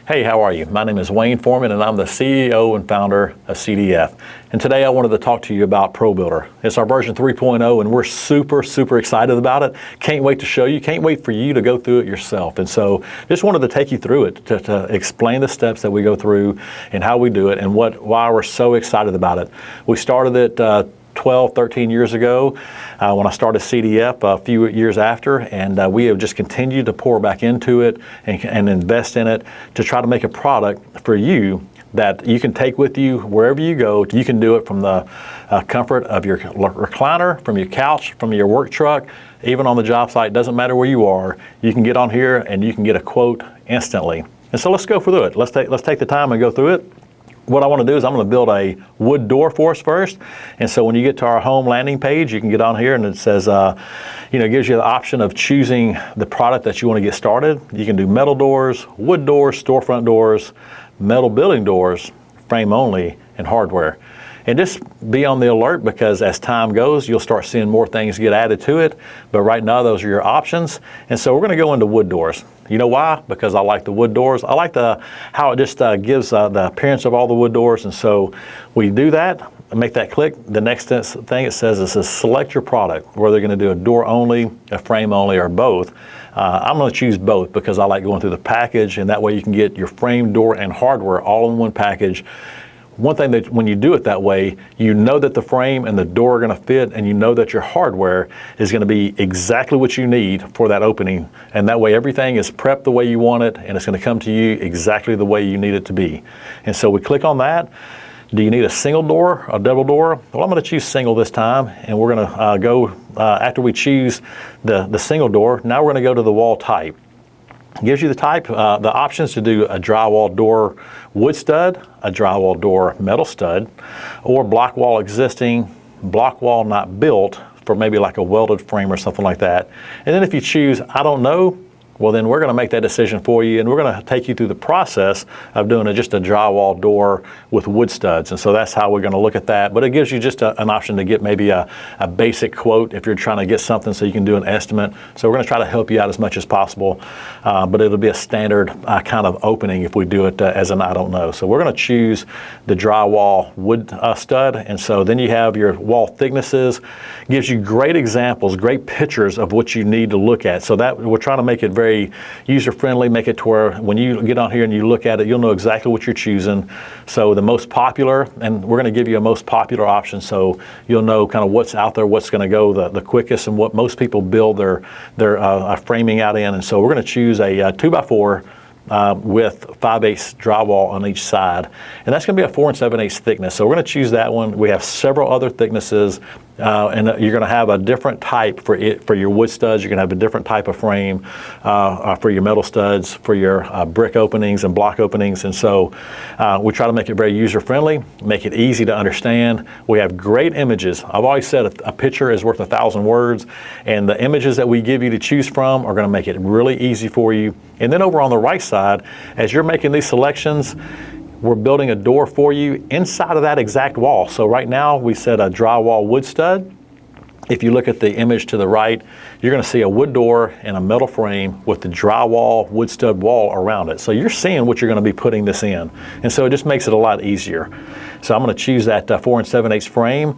Hey, how are you? My name is Wayne Foreman and I'm the CEO and founder of CDF. And today I wanted to talk to you about ProBuilder. It's our version 3.0 and we're super excited about it. Can't wait to show you, can't wait for you to go through it yourself. And so just wanted to take you through it to explain the steps that we go through and how we do it and why we're so excited about it. We started it 12, 13 years ago when I started CDF a few years after, and we have just continued to pour back into it and invest in it to try to make a product for you that you can take with you wherever you go. You can do it from the comfort of your recliner, from your couch, from your work truck, even on the job site. Doesn't matter where you are. You can get on here and you can get a quote instantly. And so let's go through it. Let's take the time and go through it. What I want to do is I'm going to build a wood door for us first. And so when you get to our home landing page, you can get on here and it says, it gives you the option of choosing the product that you want to get started. You can do metal doors, wood doors, storefront doors, metal building doors, frame only, and hardware. And just be on the alert because as time goes, you'll start seeing more things get added to it. But right now, those are your options. And so we're going to go into wood doors. You know why? Because I like the wood doors. I like how it just gives the appearance of all the wood doors. And so we do that, make that click. The next thing it says is select your product, whether you're going to do a door only, a frame only, or both. I'm going to choose both because I like going through the package, and that way you can get your frame, door, and hardware all in one package. One thing that when you do it that way, you know that the frame and the door are going to fit, and you know that your hardware is going to be exactly what you need for that opening. And that way everything is prepped the way you want it, and it's going to come to you exactly the way you need it to be. And so we click on that. Do you need a single door, a double door? Well, I'm going to choose single this time, and we're going to go, after we choose the single door, now we're going to go to the wall type. It gives you the type, the options to do a drywall door wood stud, a drywall door metal stud, or block wall existing, block wall not built for maybe like a welded frame or something like that. And then if you choose, I don't know, well then we're going to make that decision for you, and we're going to take you through the process of doing just a drywall door with wood studs. And so that's how we're going to look at that. But it gives you just an option to get maybe a basic quote if you're trying to get something so you can do an estimate. So we're going to try to help you out as much as possible. But it'll be a standard kind of opening if we do it as an I don't know. So we're going to choose the drywall wood stud. And so then you have your wall thicknesses. Gives you great examples, great pictures of what you need to look at. So that we're trying to make it very user-friendly, make it to where when you get on here and you look at it, you'll know exactly what you're choosing. So the most popular, and we're going to give you a most popular option so you'll know kind of what's out there, what's going to go the quickest, and what most people build their framing out in. And so we're going to choose a 2x4 with 5/8 drywall on each side. And that's going to be a 4 7/8 thickness. So we're going to choose that one. We have several other thicknesses, and you're going to have a different type for your wood studs. You're going to have a different type of frame for your metal studs, for your brick openings and block openings. And so we try to make it very user-friendly, make it easy to understand. We have great images. I've always said a picture is worth 1,000 words, and the images that we give you to choose from are going to make it really easy for you. And then over on the right side, as you're making these selections, we're building a door for you inside of that exact wall. So right now we said a drywall wood stud. If you look at the image to the right, you're going to see a wood door and a metal frame with the drywall wood stud wall around it. So you're seeing what you're going to be putting this in. And so it just makes it a lot easier. So I'm going to choose that 4 7/8 frame.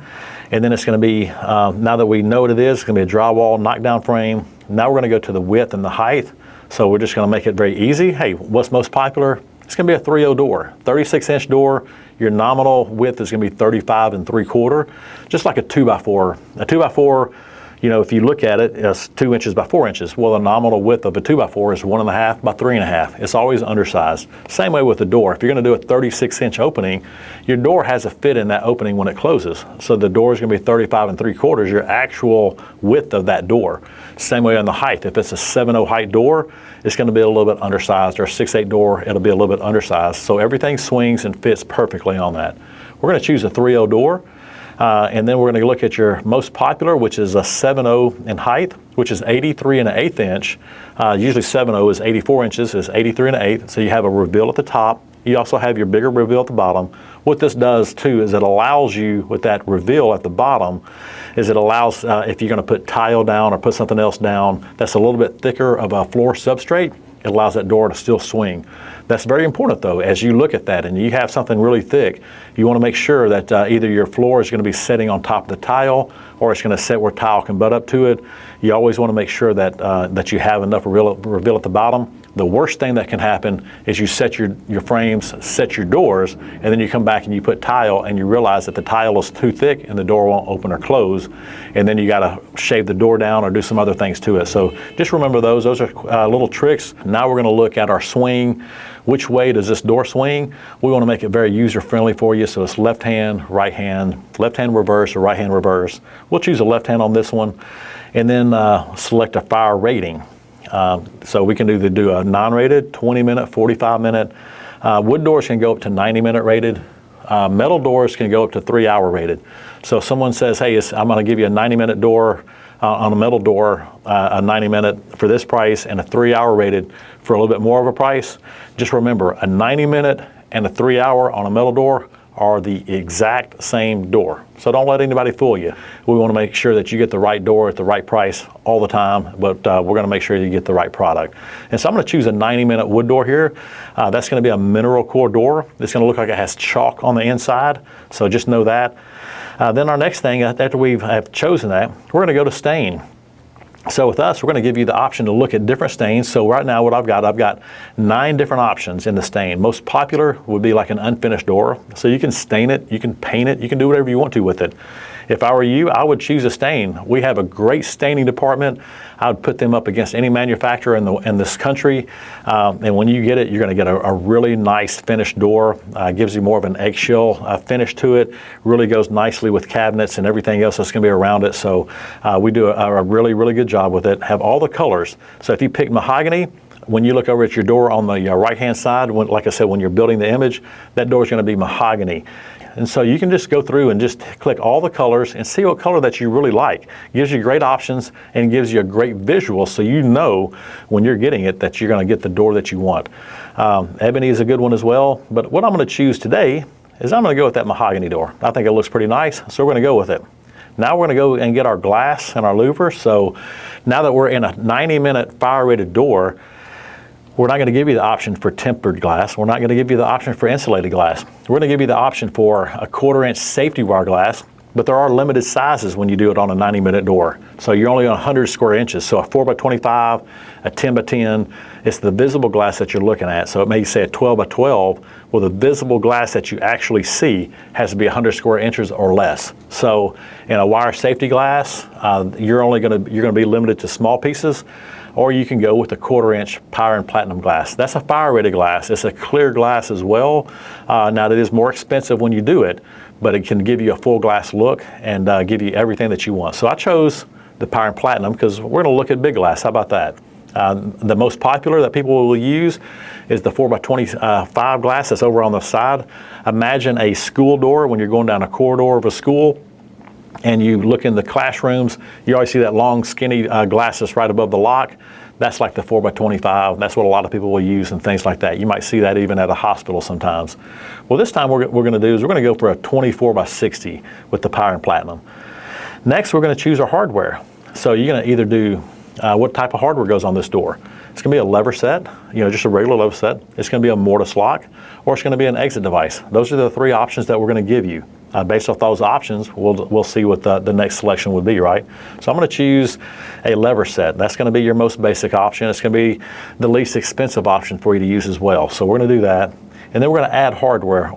And then it's going to be, now that we know what it is, it's going to be a drywall knockdown frame. Now we're going to go to the width and the height. So we're just going to make it very easy. Hey, what's most popular? It's going to be a 3.0 door, 36-inch door. Your nominal width is going to be 35 3/4, just like a 2x4. A 2x4, if you look at it, it's 2 inches by 4 inches. Well, the nominal width of a 2x4 is 1.5 by 3.5. It's always undersized. Same way with the door. If you're going to do a 36-inch opening, your door has a fit in that opening when it closes. So the door is going to be 35 3/4, your actual width of that door. Same way on the height. If it's a 7.0 height door, it's going to be a little bit undersized, or a 6.8 door, it'll be a little bit undersized. So everything swings and fits perfectly on that. We're going to choose a 3.0 door. And then we're going to look at your most popular, which is a 7.0 in height, which is 83 1/8 inch. Usually 7.0 is 84 inches, is 83 1/8. So you have a reveal at the top. You also have your bigger reveal at the bottom. What this does too is it allows you, with that reveal at the bottom, is it allows, if you're going to put tile down or put something else down that's a little bit thicker of a floor substrate, it allows that door to still swing. That's very important though. As you look at that and you have something really thick, you want to make sure that either your floor is going to be sitting on top of the tile, or it's going to sit where tile can butt up to it. You always want to make sure that that you have enough reveal at the bottom. The worst thing that can happen is you set your frames, set your doors, and then you come back and you put tile and you realize that the tile is too thick and the door won't open or close, and then you got to shave the door down or do some other things to it. So just remember those. Those are little tricks. Now we're going to look at our swing. Which way does this door swing? We want to make it very user-friendly for you. So it's left hand reverse, or right hand reverse. We'll choose a left hand on this one, and then select a fire rating. So we can either do a non-rated, 20-minute, 45-minute. Wood doors can go up to 90-minute rated. Metal doors can go up to 3-hour rated. So if someone says, hey, I'm going to give you a 90-minute door on a metal door, a 90-minute for this price, and a 3-hour rated for a little bit more of a price, just remember, a 90-minute and a 3-hour on a metal door are the exact same door. So don't let anybody fool you. We want to make sure that you get the right door at the right price all the time, but we're going to make sure you get the right product. And so I'm going to choose a 90-minute wood door here. That's going to be a mineral core door. It's going to look like it has chalk on the inside, so just know that. Then our next thing, after we have chosen that, we're going to go to stain. So with us, we're going to give you the option to look at different stains. So right now what I've got 9 different options in the stain. Most popular would be like an unfinished door. So you can stain it, you can paint it, you can do whatever you want to with it. If I were you, I would choose a stain. We have a great staining department. I would put them up against any manufacturer in this country. And when you get it, you're going to get a really nice finished door. Gives you more of an eggshell finish to it. Really goes nicely with cabinets and everything else that's going to be around it. So we do a really, really good job with it. Have all the colors. So if you pick mahogany, when you look over at your door on the right-hand side, like I said, when you're building the image, that door is going to be mahogany. And so you can just go through and just click all the colors and see what color that you really like. Gives you great options and gives you a great visual, so you know when you're getting it that you're going to get the door that you want. Ebony is a good one as well, but what I'm going to choose today is I'm going to go with that mahogany door. I think it looks pretty nice, so we're going to go with it. Now we're going to go and get our glass and our louver. So now that we're in a 90-minute fire-rated door, we're not going to give you the option for tempered glass. We're not going to give you the option for insulated glass. We're going to give you the option for a 1/4-inch safety wire glass, but there are limited sizes when you do it on a 90-minute door. So you're only on 100 square inches. So a 4x25, a 10x10, it's the visible glass that you're looking at. So it may say a 12x12. Well, the visible glass that you actually see has to be 100 square inches or less. So in a wire safety glass, you're going to be limited to small pieces. Or you can go with a 1/4-inch Pyre and Platinum glass. That's a fire-rated glass. It's a clear glass as well. Now it is more expensive when you do it, but it can give you a full glass look and give you everything that you want. So I chose the Pyre and Platinum because we're going to look at big glass. How about that? The most popular that people will use is the 4x25 glass that's over on the side. Imagine a school door when you're going down a corridor of a school, and you look in the classrooms, you always see that long skinny glass that's right above the lock. That's like the 4x25. That's what a lot of people will use and things like that. You might see that even at a hospital sometimes. Well, this time we're going to do is we're going to go for a 24x60 with the Pyre and Platinum. Next, we're going to choose our hardware. So you're going to either do what type of hardware goes on this door. It's going to be a lever set, just a regular lever set. It's going to be a mortise lock, or it's going to be an exit device. Those are the 3 options that we're going to give you. Based off those options, we'll see what the next selection would be, right? So I'm going to choose a lever set. That's going to be your most basic option. It's going to be the least expensive option for you to use as well. So we're going to do that. And then we're going to add hardware.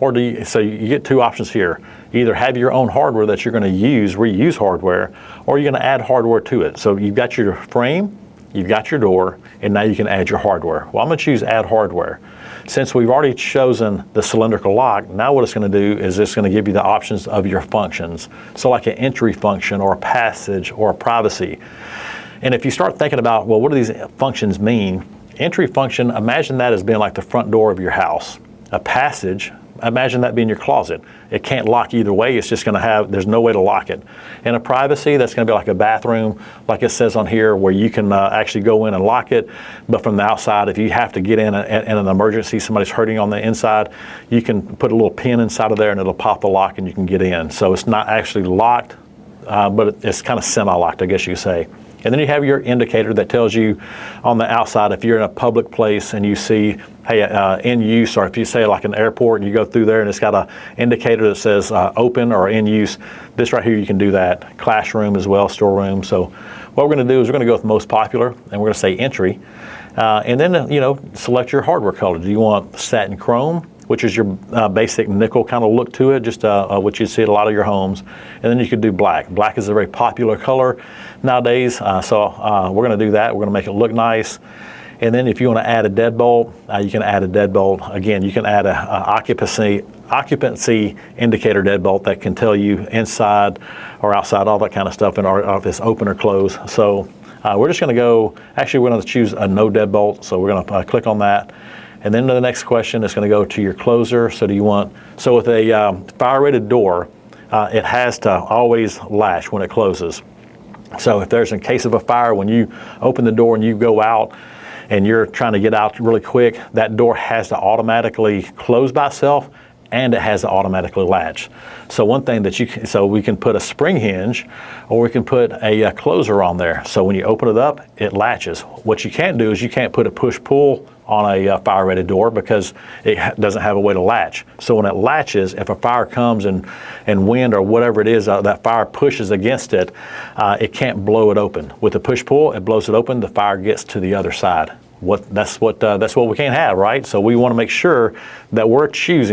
So you get 2 options here. You either have your own hardware that you're going to reuse hardware, or you're going to add hardware to it. So you've got your frame, you've got your door, and now you can add your hardware. Well, I'm going to choose add hardware. Since we've already chosen the cylindrical lock, now what it's going to do is it's going to give you the options of your functions. So like an entry function or a passage or a privacy. And if you start thinking about, well, what do these functions mean? Entry function, imagine that as being like the front door of your house. A passage, imagine that being your closet. It can't lock either way. It's just going to there's no way to lock it. And a privacy, that's going to be like a bathroom, like it says on here, where you can actually go in and lock it. But from the outside, if you have to get in an emergency, somebody's hurting on the inside, you can put a little pin inside of there and it'll pop the lock and you can get in. So it's not actually locked, but it's kind of semi-locked, I guess you could say. And then you have your indicator that tells you on the outside if you're in a public place and you see, hey, in use, or if you say like an airport and you go through there and it's got an indicator that says open or in use, this right here you can do that. Classroom as well, storeroom. So what we're going to do is we're going to go with most popular and we're going to say entry. And then, select your hardware color. Do you want satin chrome, which is your basic nickel kind of look to it, just what you see at a lot of your homes. And then you could do black. Black is a very popular color nowadays, so we're going to do that. We're going to make it look nice. And then if you want to add a deadbolt, you can add a deadbolt. Again, you can add a occupancy indicator deadbolt that can tell you inside or outside, all that kind of stuff, and or if it's open or closed. So we're just going to go, actually we're going to choose a no deadbolt, so we're going to click on that. And then the next question is going to go to your closer. So with a fire-rated door, it has to always latch when it closes. So if there's in case of a fire, when you open the door and you go out and you're trying to get out really quick, that door has to automatically close by itself, and it has to automatically latch. So one thing that so we can put a spring hinge, or we can put a closer on there. So when you open it up, it latches. What you can't do is you can't put a push-pull on a fire-rated door because it doesn't have a way to latch. So when it latches, if a fire comes and wind or whatever it is, that fire pushes against it, it can't blow it open. With the push-pull, it blows it open, the fire gets to the other side. That's what we can't have, right? So we want to make sure that we're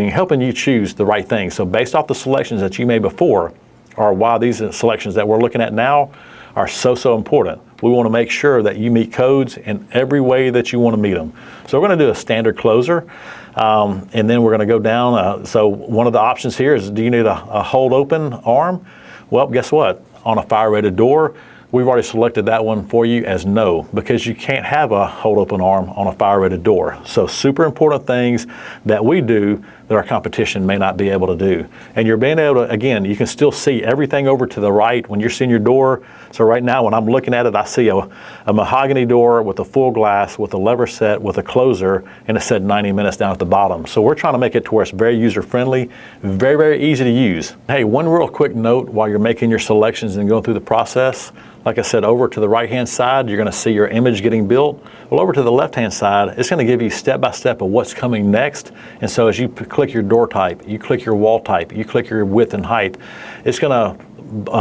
helping you choose the right thing. So based off the selections that you made before, or why these selections that we're looking at now are so important. We want to make sure that you meet codes in every way that you want to meet them. So we're going to do a standard closer, and then we're going to go down. So one of the options here is, do you need a hold open arm? Well, guess what? On a fire-rated door, we've already selected that one for you as no, because you can't have a hold open arm on a fire-rated door. So super important things that we do that our competition may not be able to do. And you're being able to, again, you can still see everything over to the right when you're seeing your door. So right now when I'm looking at it, I see a mahogany door with a full glass, with a lever set, with a closer, and it said 90 minutes down at the bottom. So we're trying to make it to where it's very user-friendly, very, very easy to use. Hey, one real quick note while you're making your selections and going through the process. Like I said, over to the right-hand side, you're going to see your image getting built. Well, over to the left-hand side, it's going to give you step-by-step of what's coming next. And so as you click your door type, you click your wall type, you click your width and height, it's going to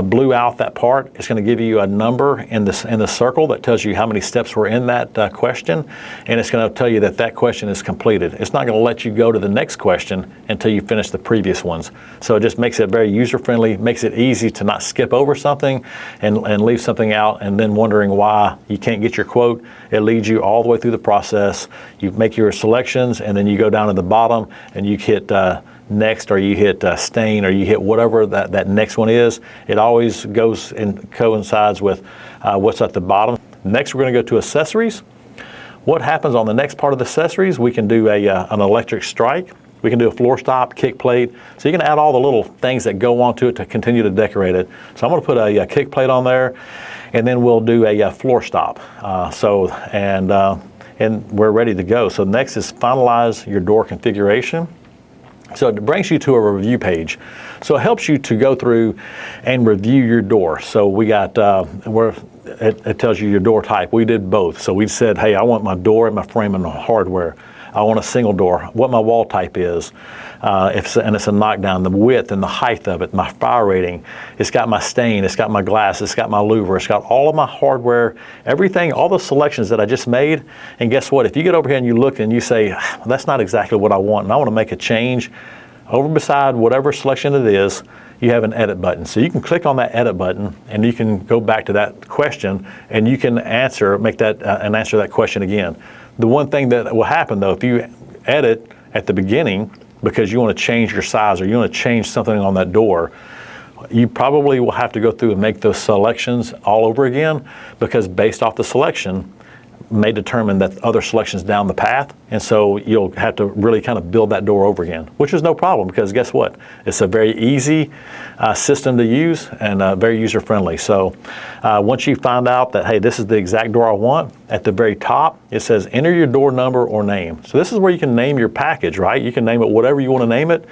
blue out that part. It's going to give you a number in the circle that tells you how many steps were in that question, and it's going to tell you that question is completed. It's not going to let you go to the next question until you finish the previous ones. So it just makes it very user-friendly, makes it easy to not skip over something and leave something out and then wondering why you can't get your quote. It leads you all the way through the process. You make your selections, and then you go down to the bottom and you hit next, or you hit stain, or you hit whatever that next one is. It always goes and coincides with what's at the bottom. Next, we're going to go to accessories. What happens on the next part of the accessories? We can do an electric strike. We can do a floor stop, kick plate. So you can add all the little things that go onto it to continue to decorate it. So I'm going to put a kick plate on there, and then we'll do a floor stop. And we're ready to go. So next is finalize your door configuration. So it brings you to a review page. So it helps you to go through and review your door. So we got, it tells you your door type. We did both. So we said, hey, I want my door and my frame and my hardware. I want a single door, what my wall type is, and it's a knockdown, the width and the height of it, my fire rating. It's got my stain, it's got my glass, it's got my louver, it's got all of my hardware, everything, all the selections that I just made. And guess what? If you get over here and you look and you say, that's not exactly what I want, and I want to make a change, over beside whatever selection it is, you have an edit button. So you can click on that edit button and you can go back to that question and you can answer that question again. The one thing that will happen though, if you edit at the beginning because you want to change your size or you want to change something on that door, you probably will have to go through and make those selections all over again, because based off the selection may determine that other selections down the path, and so you'll have to really kind of build that door over again, which is no problem, because guess what? It's a very easy system to use and very user-friendly. So once you find out that, hey, this is the exact door I want, at the very top it says enter your door number or name. So this is where you can name your package, right? You can name it whatever you want to name it.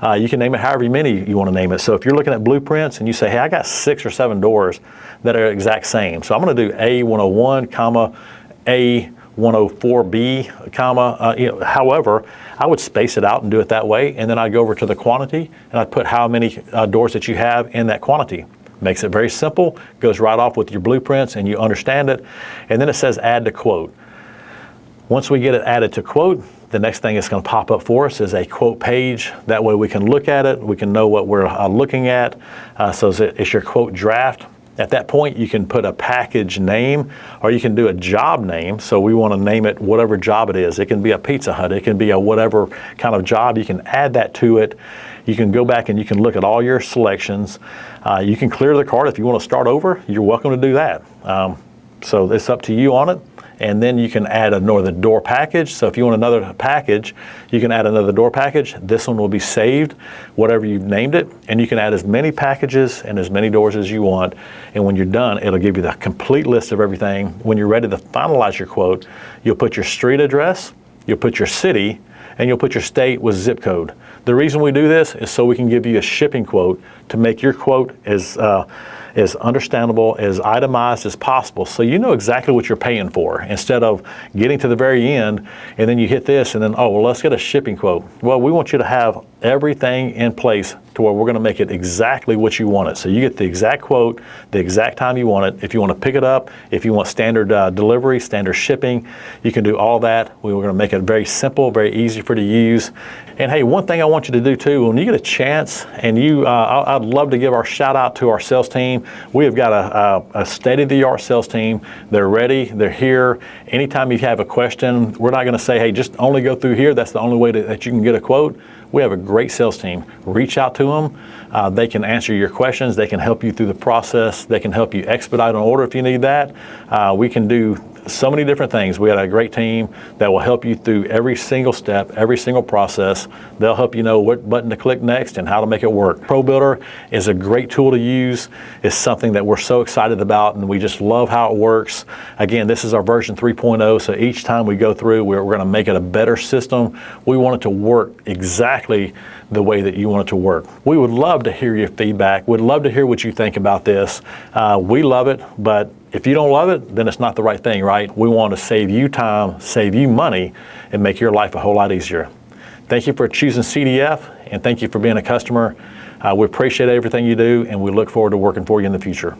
You can name it however many you want to name it. So if you're looking at blueprints and you say, hey, I got 6 or 7 doors that are exact same. So I'm going to do A101, comma, A104B, comma, however, I would space it out and do it that way. And then I'd go over to the quantity and I'd put how many doors that you have in that quantity. Makes it very simple, goes right off with your blueprints and you understand it. And then it says add to quote. Once we get it added to quote, the next thing that's going to pop up for us is a quote page. That way we can look at it, we can know what we're looking at. So it's your quote draft. At that point, you can put a package name or you can do a job name. So we want to name it whatever job it is. It can be a Pizza Hut, it can be a whatever kind of job. You can add that to it. You can go back and you can look at all your selections. You can clear the cart if you want to start over. You're welcome to do that. So it's up to you on it. And then you can add another door package. So if you want another package, you can add another door package. This one will be saved, whatever you've named it. And you can add as many packages and as many doors as you want. And when you're done, it'll give you the complete list of everything. When you're ready to finalize your quote, you'll put your street address, you'll put your city, and you'll put your state with zip code. The reason we do this is so we can give you a shipping quote to make your quote as understandable, as itemized as possible, so you know exactly what you're paying for, instead of getting to the very end and then you hit this and then, oh, well, let's get a shipping quote. Well, we want you to have everything in place to where we're going to make it exactly what you want it. So you get the exact quote, the exact time you want it. If you want to pick it up, if you want standard delivery, standard shipping, you can do all that. We were going to make it very simple, very easy for you to use. And hey, one thing I want you to do too, when you get a chance, and I'd love to give our shout out to our sales team. We have got a state-of-the-art sales team. They're ready, they're here. Anytime you have a question, we're not going to say, hey, just only go through here. That's the only way that you can get a quote. We have a great sales team. Reach out to them. They can answer your questions. They can help you through the process. They can help you expedite an order if you need that. We can do so many different things. We got a great team that will help you through every single step, every single process. They'll help you know what button to click next and how to make it work. ProBuilder is a great tool to use. It's something that we're so excited about, and we just love how it works. Again, this is our version 3.0, so each time we go through, we're going to make it a better system. We want it to work exactly the way that you want it to work. We would love to hear your feedback. We'd love to hear what you think about this. We love it, but if you don't love it, then it's not the right thing, right? We want to save you time, save you money, and make your life a whole lot easier. Thank you for choosing CDF, and thank you for being a customer. We appreciate everything you do, and we look forward to working for you in the future.